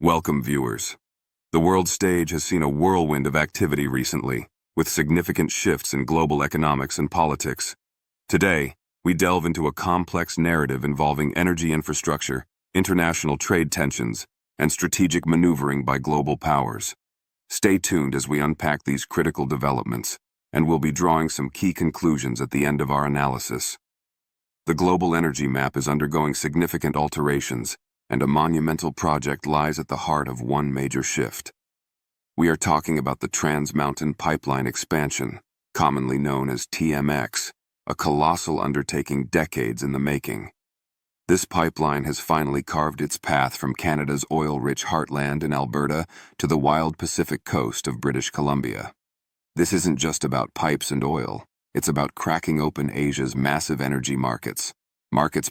Welcome, viewers. The world stage has seen a whirlwind of activity recently, with significant shifts in global economics and politics. Today, we delve into a complex narrative involving energy infrastructure, international trade tensions, and strategic maneuvering by global powers. Stay tuned as we unpack these critical developments, and we'll be drawing some key conclusions at the end of our analysis. The global energy map is undergoing significant alterations, and a monumental project lies at the heart of one major shift. We are talking about the Trans Mountain Pipeline expansion, commonly known as TMX, a colossal undertaking decades in the making. This pipeline has finally carved its path from Canada's oil-rich heartland in Alberta to the wild Pacific coast of British Columbia. This isn't just about pipes and oil, it's about cracking open Asia's massive energy markets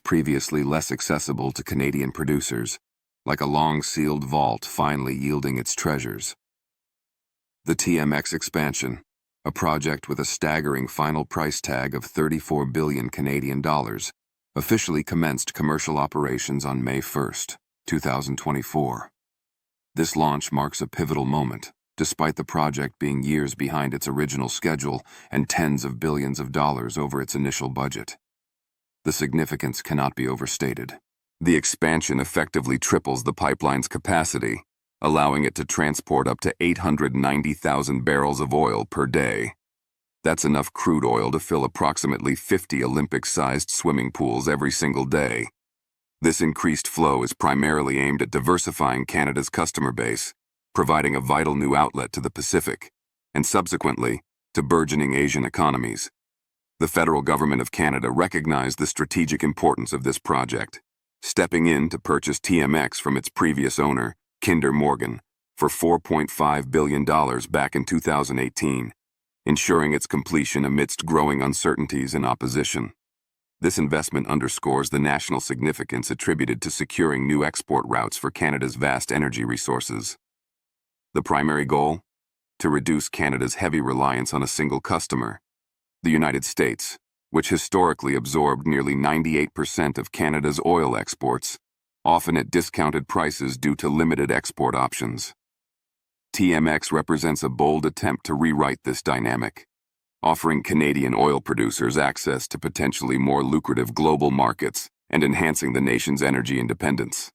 previously less accessible to Canadian producers, like a long-sealed vault finally yielding its treasures. The TMX expansion, a project with a staggering final price tag of 34 billion Canadian dollars, officially commenced commercial operations on May 1, 2024. This launch marks a pivotal moment, despite the project being years behind its original schedule and tens of billions of dollars over its initial budget. The significance cannot be overstated. The expansion effectively triples the pipeline's capacity, allowing it to transport up to 890,000 barrels of oil per day. That's enough crude oil to fill approximately 50 Olympic-sized swimming pools every single day. This increased flow is primarily aimed at diversifying Canada's customer base, providing a vital new outlet to the Pacific, and subsequently, to burgeoning Asian economies. The federal government of Canada recognized the strategic importance of this project, stepping in to purchase TMX from its previous owner, Kinder Morgan, for $4.5 billion back in 2018, ensuring its completion amidst growing uncertainties and opposition. This investment underscores the national significance attributed to securing new export routes for Canada's vast energy resources. The primary goal? To reduce Canada's heavy reliance on a single customer, the United States, which historically absorbed nearly 98% of Canada's oil exports, often at discounted prices due to limited export options. TMX represents a bold attempt to rewrite this dynamic, offering Canadian oil producers access to potentially more lucrative global markets and enhancing the nation's energy independence.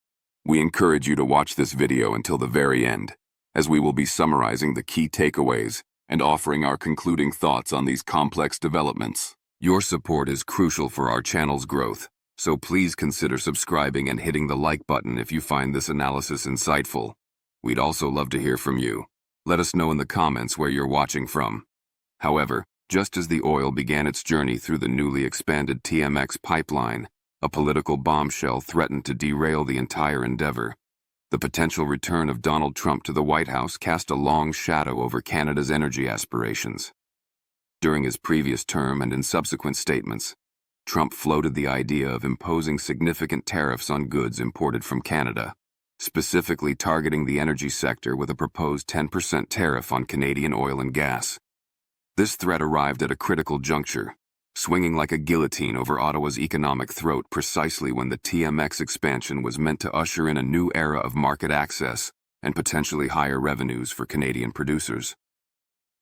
We encourage you to watch this video until the very end, as we will be summarizing the key takeaways and offering our concluding thoughts on these complex developments. Your support is crucial for our channel's growth, so please consider subscribing and hitting the like button if you find this analysis insightful. We'd also love to hear from you. Let us know in the comments where you're watching from. However, just as the oil began its journey through the newly expanded TMX pipeline, a political bombshell threatened to derail the entire endeavor. The potential return of Donald Trump to the White House cast a long shadow over Canada's energy aspirations. During his previous term and in subsequent statements, Trump floated the idea of imposing significant tariffs on goods imported from Canada, specifically targeting the energy sector with a proposed 10% tariff on Canadian oil and gas. This threat arrived at a critical juncture, swinging like a guillotine over Ottawa's economic throat precisely when the TMX expansion was meant to usher in a new era of market access and potentially higher revenues for Canadian producers.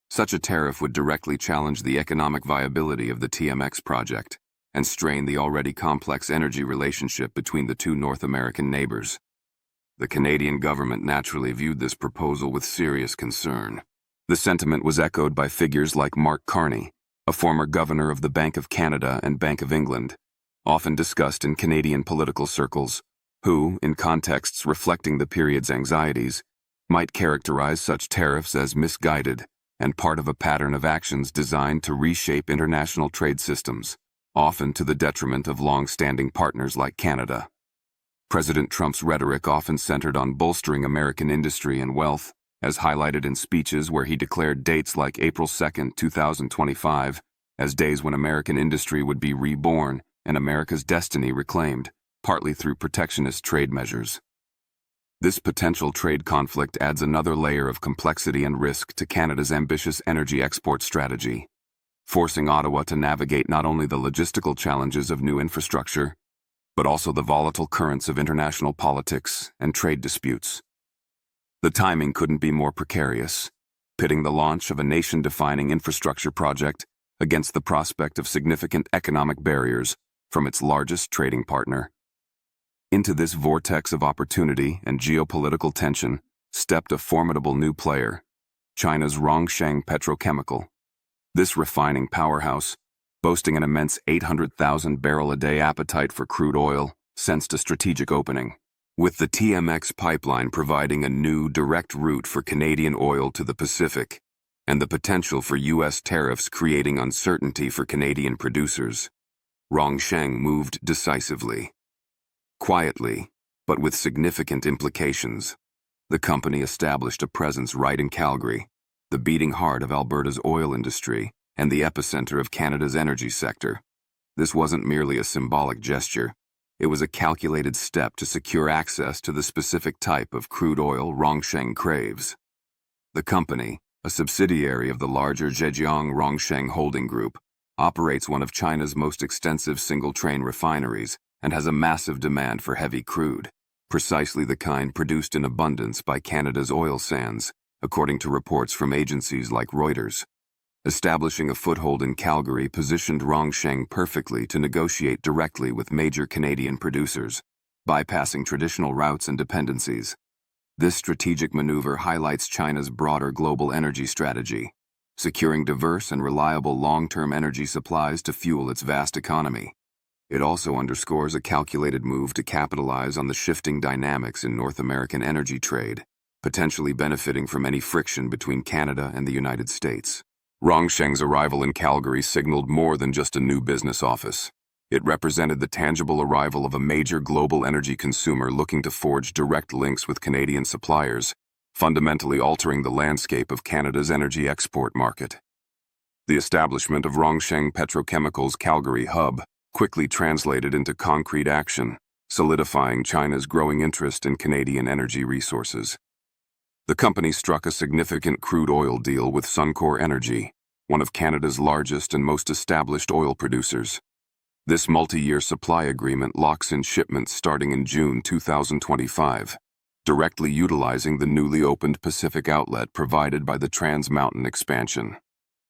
Such a tariff would directly challenge the economic viability of the TMX project and strain the already complex energy relationship between the two North American neighbors. The Canadian government naturally viewed this proposal with serious concern. The sentiment was echoed by figures like Mark Carney, a former governor of the Bank of Canada and Bank of England, often discussed in Canadian political circles, who, in contexts reflecting the period's anxieties, might characterize such tariffs as misguided and part of a pattern of actions designed to reshape international trade systems, often to the detriment of long-standing partners like Canada. President Trump's rhetoric often centered on bolstering American industry and wealth, as highlighted in speeches where he declared dates like April 2, 2025, as days when American industry would be reborn and America's destiny reclaimed, partly through protectionist trade measures. This potential trade conflict adds another layer of complexity and risk to Canada's ambitious energy export strategy, forcing Ottawa to navigate not only the logistical challenges of new infrastructure, but also the volatile currents of international politics and trade disputes. The timing couldn't be more precarious, pitting the launch of a nation-defining infrastructure project against the prospect of significant economic barriers from its largest trading partner. Into this vortex of opportunity and geopolitical tension stepped a formidable new player, China's Rongsheng Petrochemical. This refining powerhouse, boasting an immense 800,000-barrel-a-day appetite for crude oil, sensed a strategic opening, with the TMX pipeline providing a new direct route for Canadian oil to the Pacific, and the potential for U.S. tariffs creating uncertainty for Canadian producers. Rongsheng moved decisively. Quietly, but with significant implications. The company established a presence right in Calgary, the beating heart of Alberta's oil industry and the epicenter of Canada's energy sector. This wasn't merely a symbolic gesture. It was a calculated step to secure access to the specific type of crude oil Rongsheng craves. The company, a subsidiary of the larger Zhejiang Rongsheng Holding Group, operates one of China's most extensive single-train refineries and has a massive demand for heavy crude, precisely the kind produced in abundance by Canada's oil sands, according to reports from agencies like Reuters. Establishing a foothold in Calgary positioned Rongsheng perfectly to negotiate directly with major Canadian producers, bypassing traditional routes and dependencies. This strategic maneuver highlights China's broader global energy strategy, securing diverse and reliable long-term energy supplies to fuel its vast economy. It also underscores a calculated move to capitalize on the shifting dynamics in North American energy trade, potentially benefiting from any friction between Canada and the United States. Rongsheng's arrival in Calgary signaled more than just a new business office. It represented the tangible arrival of a major global energy consumer looking to forge direct links with Canadian suppliers, fundamentally altering the landscape of Canada's energy export market. The establishment of Rongsheng Petrochemical's Calgary hub quickly translated into concrete action, solidifying China's growing interest in Canadian energy resources. The company struck a significant crude oil deal with Suncor Energy, one of Canada's largest and most established oil producers. This multi-year supply agreement locks in shipments starting in June 2025, directly utilizing the newly opened Pacific outlet provided by the Trans Mountain expansion.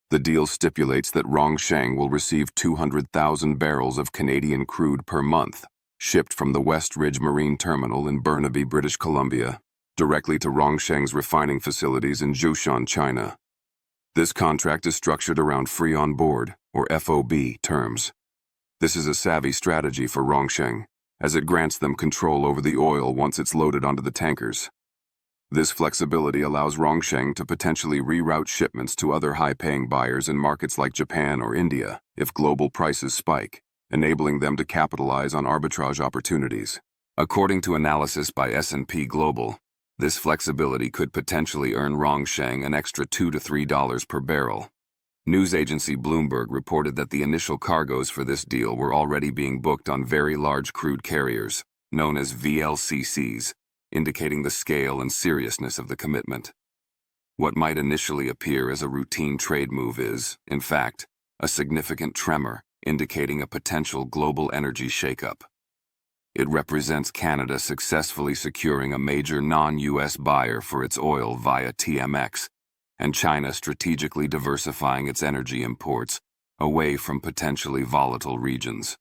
The deal stipulates that Rongsheng will receive 200,000 barrels of Canadian crude per month, shipped from the West Ridge Marine Terminal in Burnaby, British Columbia, directly to Rongsheng's refining facilities in Zhoushan, China. This contract is structured around free on board, or FOB, terms. This is a savvy strategy for Rongsheng, as it grants them control over the oil once it's loaded onto the tankers. This flexibility allows Rongsheng to potentially reroute shipments to other high-paying buyers in markets like Japan or India if global prices spike, enabling them to capitalize on arbitrage opportunities. According to analysis by S&P Global, this flexibility could potentially earn Rongsheng an extra $2 to $3 per barrel. News agency Bloomberg reported that the initial cargoes for this deal were already being booked on very large crude carriers, known as VLCCs, indicating the scale and seriousness of the commitment. What might initially appear as a routine trade move is, in fact, a significant tremor, indicating a potential global energy shakeup. It represents Canada successfully securing a major non-U.S. buyer for its oil via TMX, and China strategically diversifying its energy imports away from potentially volatile regions.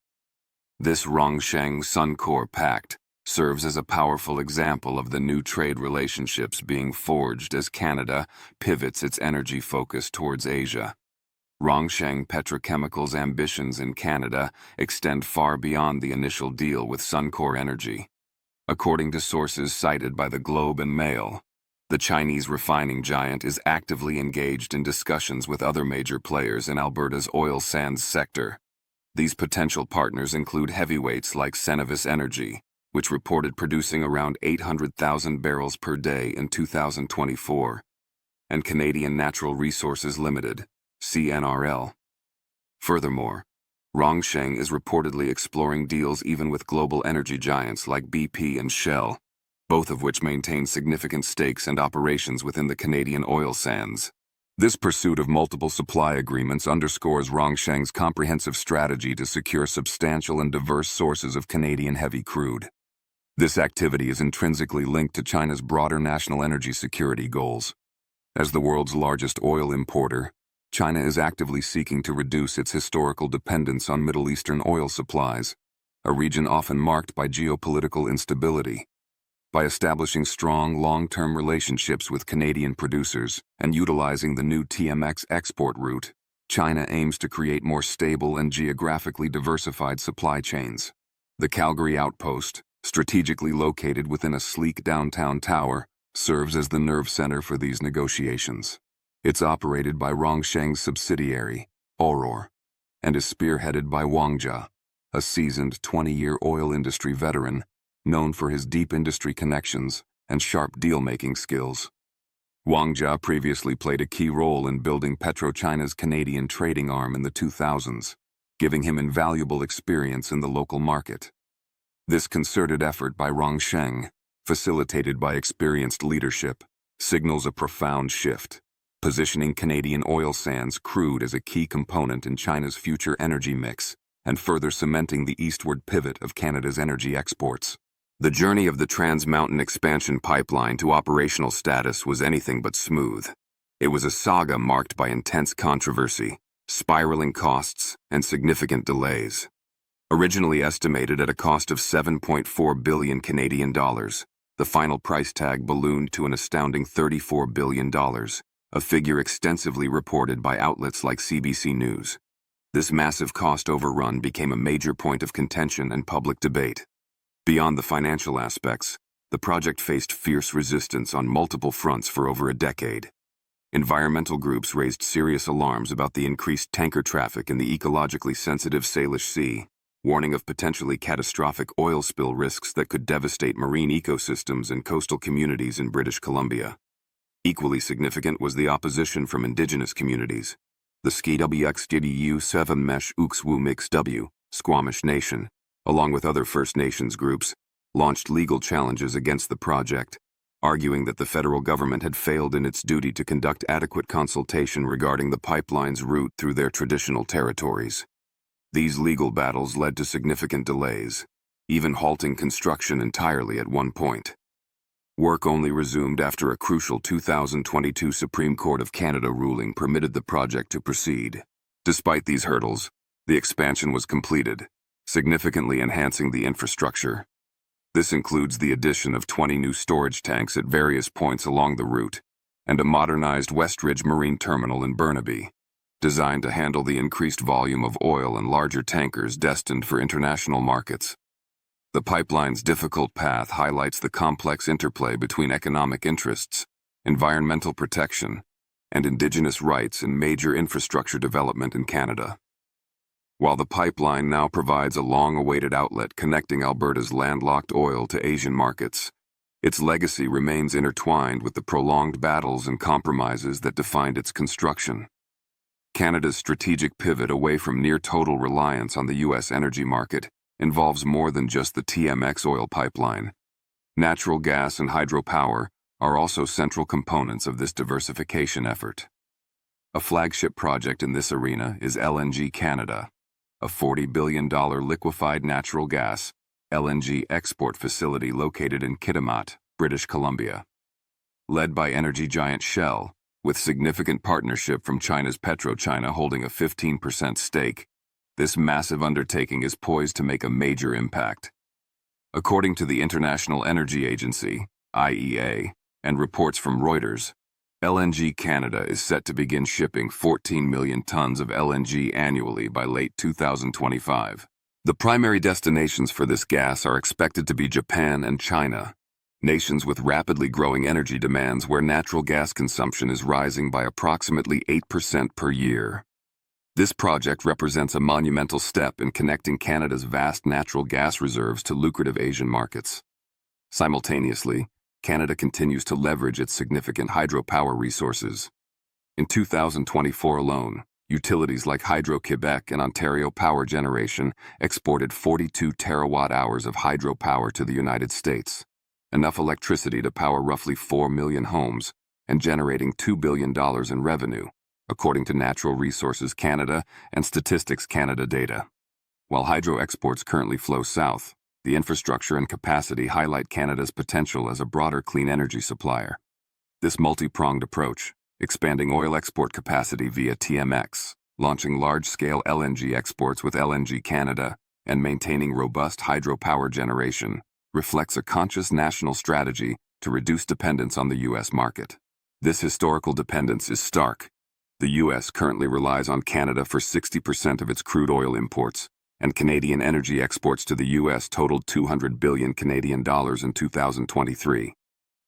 This Rongsheng-Suncor pact serves as a powerful example of the new trade relationships being forged as Canada pivots its energy focus towards Asia. Rongsheng Petrochemical's ambitions in Canada extend far beyond the initial deal with Suncor Energy. According to sources cited by the Globe and Mail, the Chinese refining giant is actively engaged in discussions with other major players in Alberta's oil sands sector. These potential partners include heavyweights like Cenovus Energy, which reported producing around 800,000 barrels per day in 2024, and Canadian Natural Resources Limited, CNRL. Furthermore, Rongsheng is reportedly exploring deals even with global energy giants like BP and Shell, both of which maintain significant stakes and operations within the Canadian oil sands. This pursuit of multiple supply agreements underscores Rongsheng's comprehensive strategy to secure substantial and diverse sources of Canadian heavy crude. This activity is intrinsically linked to China's broader national energy security goals. As the world's largest oil importer, China is actively seeking to reduce its historical dependence on Middle Eastern oil supplies, a region often marked by geopolitical instability. By establishing strong, long-term relationships with Canadian producers and utilizing the new TMX export route, China aims to create more stable and geographically diversified supply chains. The Calgary outpost, strategically located within a sleek downtown tower, serves as the nerve center for these negotiations. It's operated by Rongsheng's subsidiary, Auror, and is spearheaded by Wang Jia, a seasoned 20-year oil industry veteran known for his deep industry connections and sharp deal-making skills. Wang Jia previously played a key role in building PetroChina's Canadian trading arm in the 2000s, giving him invaluable experience in the local market. This concerted effort by Rongsheng, facilitated by experienced leadership, signals a profound shift, positioning Canadian oil sands crude as a key component in China's future energy mix and further cementing the eastward pivot of Canada's energy exports. The journey of the Trans Mountain Expansion Pipeline to operational status was anything but smooth. It was a saga marked by intense controversy, spiraling costs, and significant delays. Originally estimated at a cost of 7.4 billion Canadian dollars, the final price tag ballooned to an astounding $34 billion, a figure extensively reported by outlets like CBC News. This massive cost overrun became a major point of contention and public debate. Beyond the financial aspects, the project faced fierce resistance on multiple fronts for over a decade. Environmental groups raised serious alarms about the increased tanker traffic in the ecologically sensitive Salish Sea, warning of potentially catastrophic oil spill risks that could devastate marine ecosystems and coastal communities in British Columbia. Equally significant was the opposition from indigenous communities. The Skwxgdu 7 Mesh Ukswu Mix W, Squamish Nation, along with other First Nations groups, launched legal challenges against the project, arguing that the federal government had failed in its duty to conduct adequate consultation regarding the pipeline's route through their traditional territories. These legal battles led to significant delays, even halting construction entirely at one point. Work only resumed after a crucial 2022 Supreme Court of Canada ruling permitted the project to proceed. Despite these hurdles, the expansion was completed, significantly enhancing the infrastructure. This includes the addition of 20 new storage tanks at various points along the route and a modernized Westridge Marine Terminal in Burnaby, designed to handle the increased volume of oil and larger tankers destined for international markets. The pipeline's difficult path highlights the complex interplay between economic interests, environmental protection, and Indigenous rights in major infrastructure development in Canada. While the pipeline now provides a long-awaited outlet connecting Alberta's landlocked oil to Asian markets, its legacy remains intertwined with the prolonged battles and compromises that defined its construction. Canada's strategic pivot away from near-total reliance on the U.S. energy market involves more than just the TMX oil pipeline. Natural gas and hydropower are also central components of this diversification effort. A flagship project in this arena is LNG Canada, a $40 billion liquefied natural gas (LNG) export facility located in Kitimat, British Columbia. Led by energy giant Shell, with significant partnership from China's PetroChina holding a 15% stake, this massive undertaking is poised to make a major impact. According to the International Energy Agency, IEA, and reports from Reuters, LNG Canada is set to begin shipping 14 million tons of LNG annually by late 2025. The primary destinations for this gas are expected to be Japan and China, nations with rapidly growing energy demands where natural gas consumption is rising by approximately 8% per year. This project represents a monumental step in connecting Canada's vast natural gas reserves to lucrative Asian markets. Simultaneously, Canada continues to leverage its significant hydropower resources. In 2024 alone, utilities like Hydro-Quebec and Ontario Power Generation exported 42 terawatt-hours of hydropower to the United States, enough electricity to power roughly 4 million homes and generating $2 billion in revenue, according to Natural Resources Canada and Statistics Canada data. While hydro exports currently flow south, the infrastructure and capacity highlight Canada's potential as a broader clean energy supplier. This multi-pronged approach, expanding oil export capacity via TMX, launching large-scale LNG exports with LNG Canada, and maintaining robust hydropower generation, reflects a conscious national strategy to reduce dependence on the U.S. market. This historical dependence is stark. The U.S. currently relies on Canada for 60% of its crude oil imports, and Canadian energy exports to the U.S. totaled 200 billion Canadian dollars in 2023.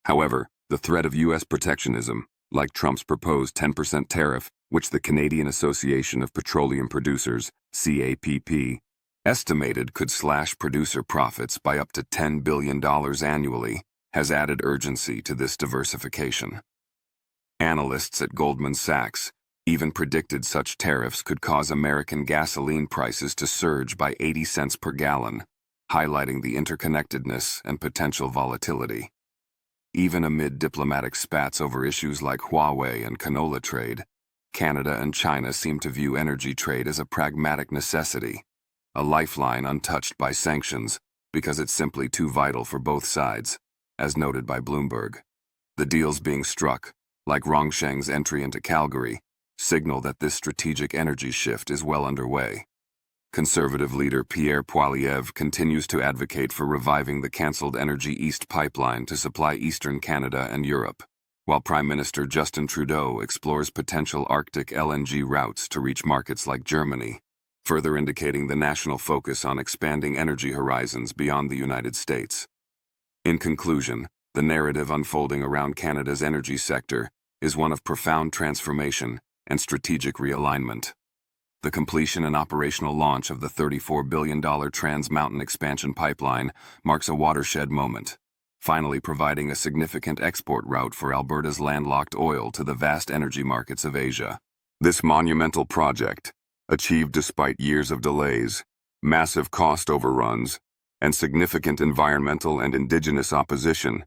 However, the threat of U.S. protectionism, like Trump's proposed 10% tariff, which the Canadian Association of Petroleum Producers, CAPP, estimated could slash producer profits by up to $10 billion annually, has added urgency to this diversification. Analysts at Goldman Sachs even predicted such tariffs could cause American gasoline prices to surge by 80 cents per gallon, highlighting the interconnectedness and potential volatility. Even amid diplomatic spats over issues like Huawei and canola trade, Canada and China seem to view energy trade as a pragmatic necessity, a lifeline untouched by sanctions because it's simply too vital for both sides, as noted by Bloomberg. The deals being struck, like Rongsheng's entry into Calgary, signal that this strategic energy shift is well underway. Conservative leader Pierre Poilievre continues to advocate for reviving the cancelled Energy East pipeline to supply eastern Canada and Europe, while Prime Minister Justin Trudeau explores potential Arctic LNG routes to reach markets like Germany, further indicating the national focus on expanding energy horizons beyond the United States. In conclusion, the narrative unfolding around Canada's energy sector is one of profound transformation and strategic realignment. The completion and operational launch of the $34 billion Trans Mountain Expansion Pipeline marks a watershed moment, finally providing a significant export route for Alberta's landlocked oil to the vast energy markets of Asia. This monumental project, achieved despite years of delays, massive cost overruns, and significant environmental and Indigenous opposition,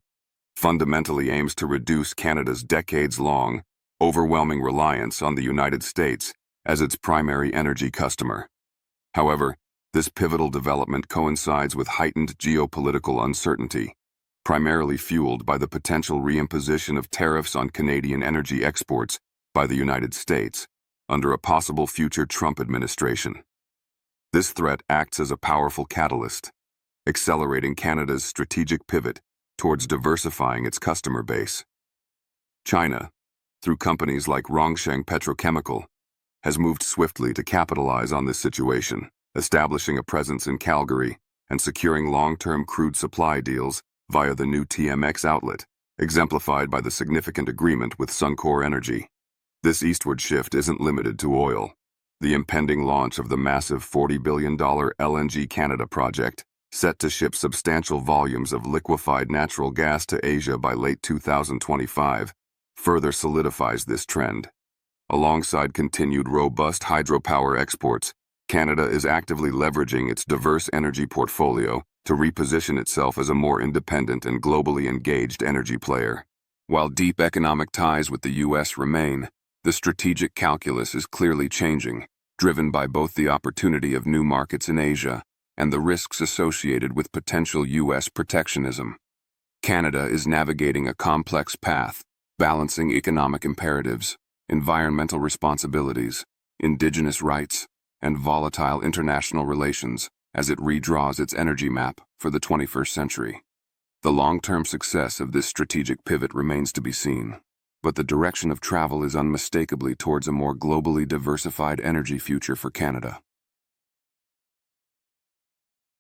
fundamentally aims to reduce Canada's decades-long, overwhelming reliance on the United States as its primary energy customer. However, this pivotal development coincides with heightened geopolitical uncertainty, primarily fueled by the potential reimposition of tariffs on Canadian energy exports by the United States under a possible future Trump administration. This threat acts as a powerful catalyst, accelerating Canada's strategic pivot towards diversifying its customer base. China, through companies like Rongsheng Petrochemical, has moved swiftly to capitalize on this situation, establishing a presence in Calgary and securing long-term crude supply deals via the new TMX outlet, exemplified by the significant agreement with Suncor Energy. This eastward shift isn't limited to oil. The impending launch of the massive $40 billion LNG Canada project, set to ship substantial volumes of liquefied natural gas to Asia by late 2025, further solidifies this trend. Alongside continued robust hydropower exports, Canada is actively leveraging its diverse energy portfolio to reposition itself as a more independent and globally engaged energy player. While deep economic ties with the U.S. remain, the strategic calculus is clearly changing, driven by both the opportunity of new markets in Asia and the risks associated with potential U.S. protectionism. Canada is navigating a complex path, balancing economic imperatives, environmental responsibilities, Indigenous rights, and volatile international relations as it redraws its energy map for the 21st century. The long-term success of this strategic pivot remains to be seen, but the direction of travel is unmistakably towards a more globally diversified energy future for Canada.